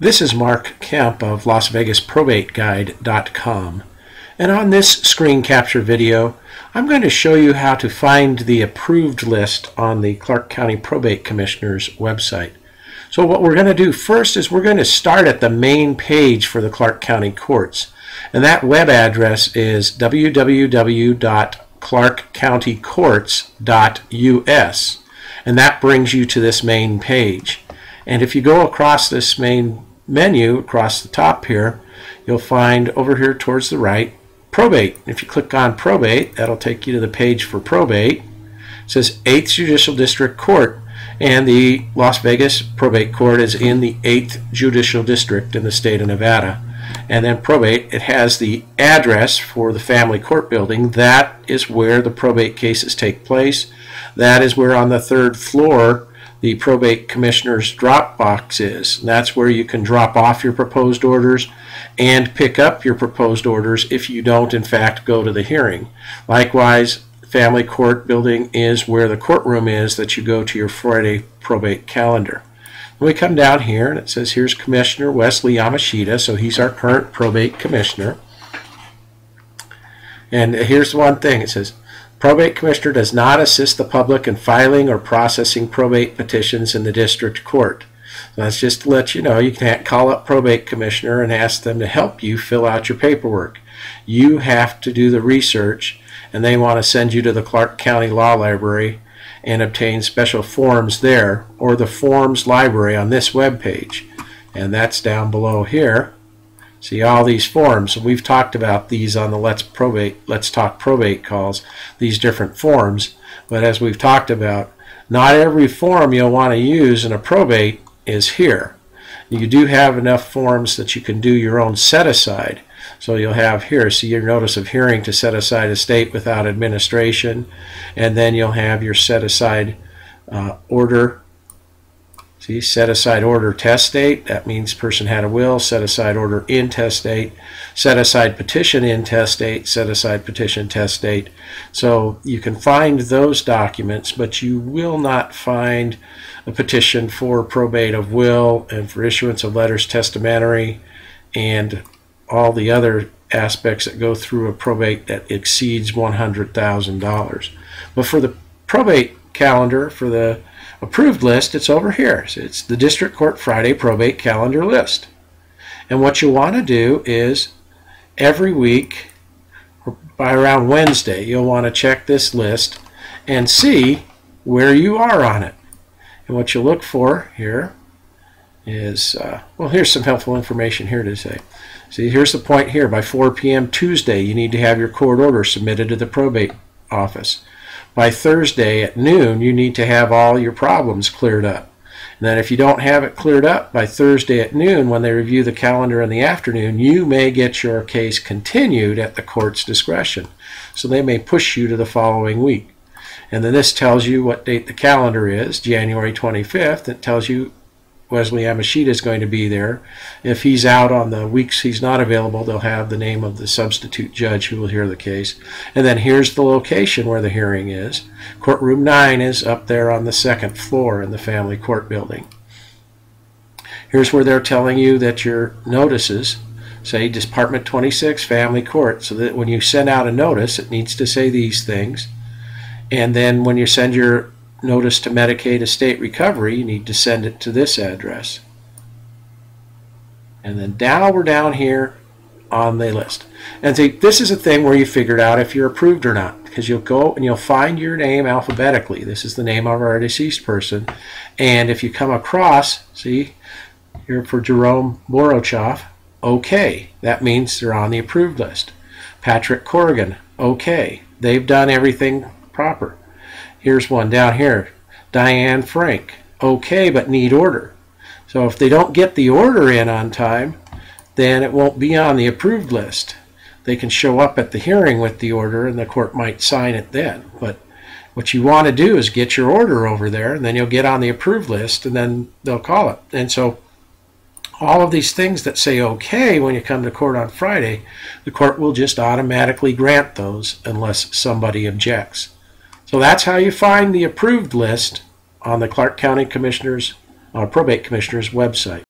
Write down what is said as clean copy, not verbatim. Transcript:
This is Mark Kemp of LasVegasProbateGuide.com, and on this screen capture video I'm going to show you how to find the approved list on the Clark County Probate Commissioner's website. So what we're going to do first is we're going to start at the main page for the Clark County Courts, and that web address is www.clarkcountycourts.us, and that brings you to this main page. And if you go across this main menu across the top here, you'll find over here towards the right probate. If you click on probate, that'll take you to the page for probate. It says 8th Judicial District Court, and the Las Vegas Probate Court is in the 8th Judicial District in the state of Nevada. And then probate, it has the address for the family court building. That is where the probate cases take place. That is where on the 3rd floor the probate commissioner's drop box is. And that's where you can drop off your proposed orders and pick up your proposed orders if you don't in fact go to the hearing. Likewise, family court building is where the courtroom is that you go to your Friday probate calendar. When we come down here and it says here's Commissioner Wesley Yamashita, so he's our current probate commissioner. And here's one thing, it says Probate Commissioner does not assist the public in filing or processing probate petitions in the district court. So that's just to let you know, you can't call up Probate Commissioner and ask them to help you fill out your paperwork. You have to do the research, and they want to send you to the Clark County Law Library and obtain special forms there, or the forms library on this web page. And that's down below here. See all these forms. We've talked about these on the Let's Talk Probate calls, these different forms. But as we've talked about, not every form you'll want to use in a probate is here. You do have enough forms that you can do your own set-aside. So you'll have here, see your notice of hearing to set aside estate without administration, and then you'll have your set-aside order. See, set aside order testate, that means person had a will. Set aside order intestate, set aside petition intestate, set aside petition testate. So you can find those documents, but you will not find a petition for probate of will and for issuance of letters testamentary and all the other aspects that go through a probate that exceeds $100,000. But for the probate calendar, for the approved list, it's over here. So it's the District Court Friday Probate Calendar list. And what you want to do is every week, by around Wednesday, you'll want to check this list and see where you are on it. And what you look for here is, well, here's some helpful information here to say. See, here's the point here. By 4 p.m. Tuesday, you need to have your court order submitted to the probate office. By Thursday at noon, you need to have all your problems cleared up. And then if you don't have it cleared up by Thursday at noon, when they review the calendar in the afternoon, you may get your case continued at the court's discretion. So they may push you to the following week. And then this tells you what date the calendar is, January 25th. It tells you Wesley Yamashita is going to be there. If he's out on the weeks he's not available, they'll have the name of the substitute judge who will hear the case. And then here's the location where the hearing is. Courtroom 9 is up there on the 2nd floor in the family court building. Here's where they're telling you that your notices say Department 26 Family Court, so that when you send out a notice, it needs to say these things. And then when you send your notice to Medicaid Estate Recovery, you need to send it to this address. And then now we're down here on the list. And see, this is a thing where you figured out if you're approved or not, because you'll go and you'll find your name alphabetically. This is the name of our deceased person. And if you come across, see, here for Jerome Borochoff, okay, that means they're on the approved list. Patrick Corrigan, okay, they've done everything proper. Here's one down here, Diane Frank, okay, but need order. So if they don't get the order in on time, then it won't be on the approved list. They can show up at the hearing with the order and the court might sign it then. But what you want to do is get your order over there, and then you'll get on the approved list, and then they'll call it. And so all of these things that say okay when you come to court on Friday, the court will just automatically grant those unless somebody objects. So that's how you find the approved list on the Clark County Probate Commissioner's website.